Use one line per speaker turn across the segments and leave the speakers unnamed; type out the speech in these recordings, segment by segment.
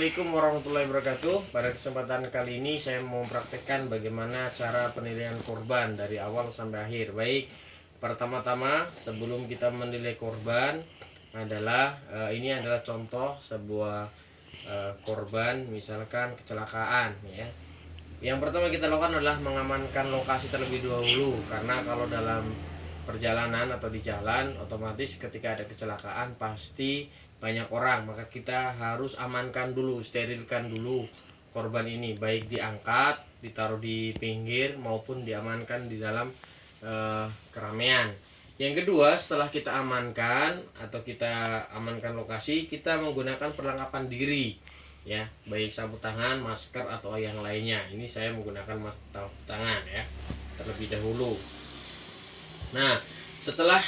Assalamualaikum warahmatullahi wabarakatuh. Pada kesempatan kali ini saya mau mempraktekkan bagaimana cara penilaian korban dari awal sampai akhir. Baik, pertama-tama sebelum kita menilai korban adalah ini adalah contoh sebuah korban, misalkan kecelakaan ya. Yang pertama kita lakukan adalah mengamankan lokasi terlebih dahulu, karena kalau dalam perjalanan atau di jalan otomatis ketika ada kecelakaan pasti banyak orang, maka kita harus amankan dulu, sterilkan dulu korban ini, baik diangkat, ditaruh di pinggir maupun diamankan di dalam keramaian. Yang kedua, setelah kita amankan atau kita amankan lokasi, kita menggunakan perlengkapan diri ya, baik sabut tangan, masker atau yang lainnya. Ini saya menggunakan sabut tangan ya terlebih dahulu. Nah, setelah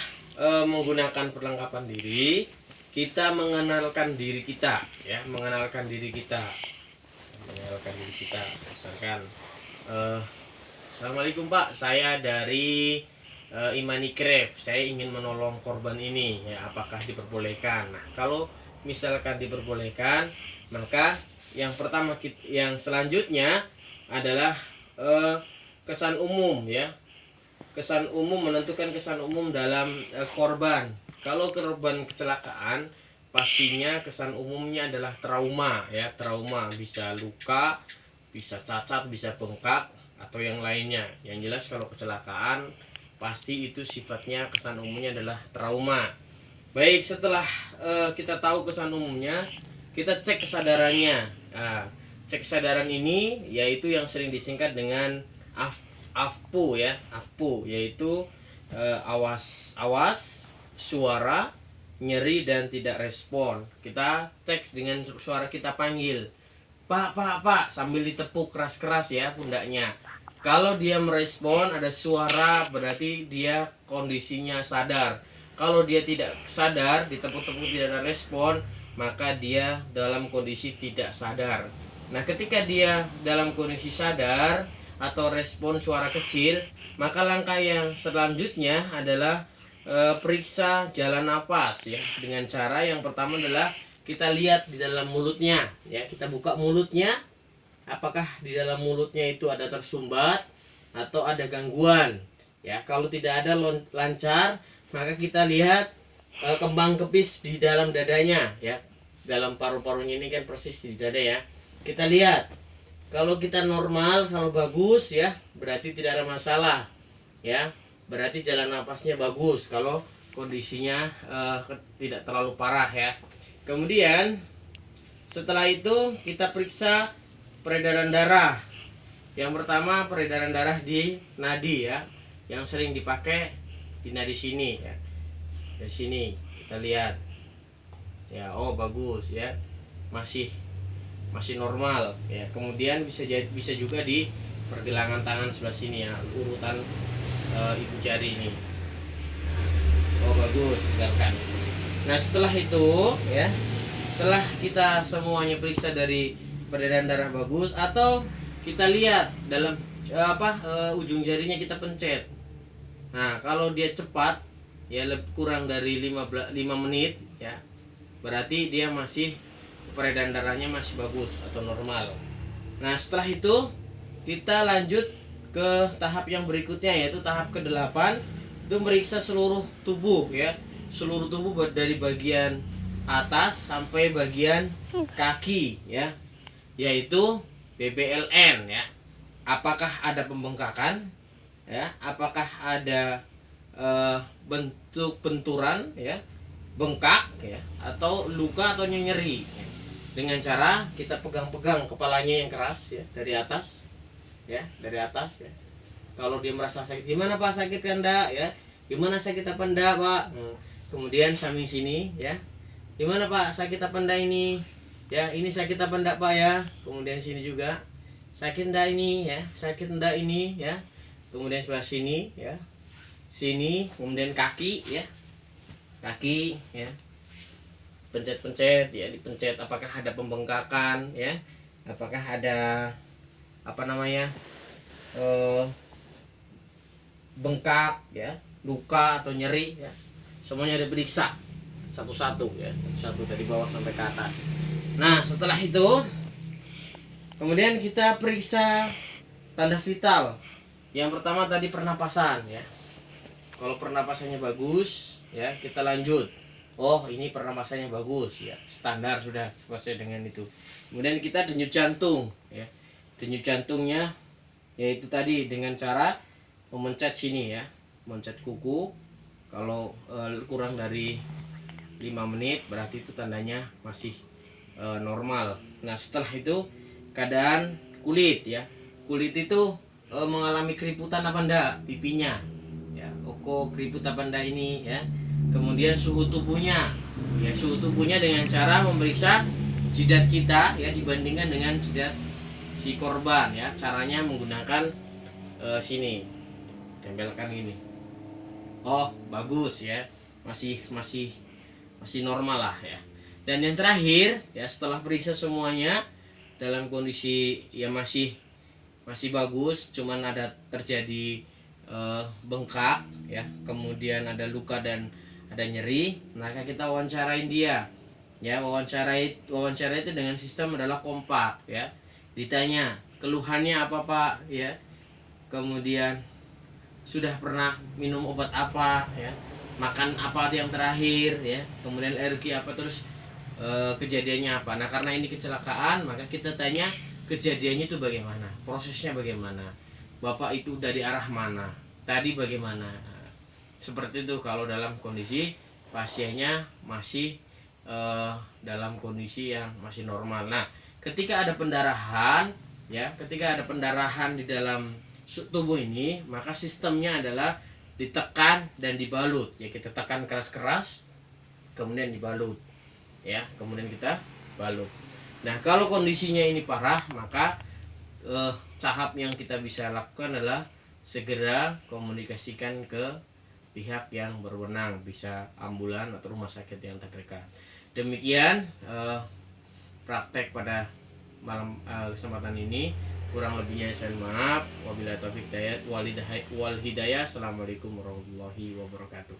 menggunakan perlengkapan diri, kita mengenalkan diri kita ya, mengenalkan diri kita. Misalkan Assalamualaikum Pak, saya dari Imani Krep, saya ingin menolong korban ini ya, apakah diperbolehkan? Nah, kalau misalkan diperbolehkan, maka yang pertama yang selanjutnya adalah kesan umum ya. Kesan umum, menentukan kesan umum dalam korban. Kalau korban kecelakaan, pastinya kesan umumnya adalah trauma ya. Trauma bisa luka, bisa cacat, bisa bengkak atau yang lainnya. Yang jelas kalau kecelakaan pasti itu sifatnya kesan umumnya adalah trauma. Baik, setelah kita tahu kesan umumnya, kita cek kesadarannya. Nah, cek kesadaran ini yaitu yang sering disingkat dengan AFPU ya. AFPU yaitu awas, suara, nyeri dan tidak respon. Kita cek dengan suara kita panggil, Pak, sambil ditepuk keras-keras ya pundaknya. Kalau dia merespon, ada suara, berarti dia kondisinya sadar. Kalau dia tidak sadar, ditepuk-tepuk tidak ada respon, maka dia dalam kondisi tidak sadar. Nah, ketika dia dalam kondisi sadar atau respon suara kecil, maka langkah yang selanjutnya adalah periksa jalan napas ya, dengan cara yang pertama adalah kita lihat di dalam mulutnya ya, kita buka mulutnya, apakah di dalam mulutnya itu ada tersumbat atau ada gangguan ya. Kalau tidak ada lancar, maka kita lihat kembang kepis di dalam dadanya ya, dalam paru-parunya ini kan persis di dada ya. Kita lihat, kalau kita normal, kalau bagus ya, berarti tidak ada masalah ya, berarti jalan napasnya bagus kalau kondisinya tidak terlalu parah ya. Kemudian setelah itu kita periksa peredaran darah. Yang pertama, peredaran darah di nadi ya, yang sering dipakai di nadi sini ya. Dari sini kita lihat ya, oh bagus ya, masih normal ya. Kemudian bisa juga di pergelangan tangan sebelah sini ya, urutan ibu jari ini. Oh bagus, misalkan. Nah, setelah itu ya, setelah kita semuanya periksa dari peredaran darah bagus, atau kita lihat dalam ujung jarinya kita pencet. Nah, kalau dia cepat ya, kurang dari 5 menit ya, berarti dia masih peredaran darahnya masih bagus atau normal. Nah, setelah itu kita lanjut ke tahap yang berikutnya, yaitu tahap ke-8, itu meriksa seluruh tubuh ya, seluruh tubuh dari bagian atas sampai bagian kaki ya, yaitu BBLN ya. Apakah ada pembengkakan ya, apakah ada bentuk benturan ya, bengkak ya, atau luka atau nyeri ya. Dengan cara kita pegang-pegang kepalanya yang keras ya, dari atas ya, dari atas ya. Kalau dia merasa sakit, gimana Pak, sakit kan enggak ya, gimana sakit apa enggak Pak. Kemudian samping sini ya, gimana Pak, sakit apa enggak ini ya, ini sakit apa enggak Pak ya. Kemudian sini juga, sakit enggak ini ya, sakit enggak ini ya. Kemudian sebelah sini ya, sini. Kemudian kaki ya, kaki ya, pencet-pencet ya, dipencet apakah ada pembengkakan ya, apakah ada bengkak ya, luka atau nyeri ya. Semuanya diperiksa satu-satu ya, satu dari bawah sampai ke atas. Nah, setelah itu kemudian kita periksa tanda vital. Yang pertama tadi pernapasan ya. Kalau pernapasannya bagus ya, kita lanjut. Oh, ini pernapasannya bagus ya, standar sudah sesuai dengan itu. Kemudian kita denyut jantung ya. Denyut jantungnya yaitu tadi dengan cara memencet sini ya, memencet kuku. Kalau kurang dari 5 menit berarti itu tandanya masih normal. Nah, setelah itu keadaan kulit ya. Kulit itu mengalami keriputan apa enggak pipinya ya, keriput apa enggak ini ya. Kemudian suhu tubuhnya ya, suhu tubuhnya dengan cara memeriksa jidat kita ya dibandingkan dengan jidat si korban ya. Caranya menggunakan sini, tempelkan ini. Oh, bagus ya, masih normal lah ya. Dan yang terakhir ya, setelah periksa semuanya dalam kondisi ya masih bagus, cuman ada terjadi bengkak ya, kemudian ada luka dan ada nyeri, maka kita wawancarain dia ya. Wawancara itu dengan sistem adalah kompak ya. Ditanya keluhannya apa Pak ya, kemudian sudah pernah minum obat apa ya, makan apa yang terakhir ya, kemudian alergi apa, terus kejadiannya apa. Nah, karena ini kecelakaan, maka kita tanya kejadiannya itu bagaimana, prosesnya bagaimana, Bapak itu dari arah mana, tadi bagaimana. Nah, seperti itu kalau dalam kondisi pasiennya masih dalam kondisi yang masih normal. Nah, ketika ada pendarahan ya, ketika ada pendarahan di dalam tubuh ini, maka sistemnya adalah ditekan dan dibalut ya. Kita tekan keras-keras, kemudian dibalut ya, kemudian kita balut. Nah, kalau kondisinya ini parah, maka tahap yang kita bisa lakukan adalah segera komunikasikan ke pihak yang berwenang, bisa ambulan atau rumah sakit yang terdekat. Demikian praktek pada malam kesempatan ini. Kurang lebihnya saya maaf. Wabillahi taufiq wal hidayah. Assalamualaikum warahmatullahi wabarakatuh.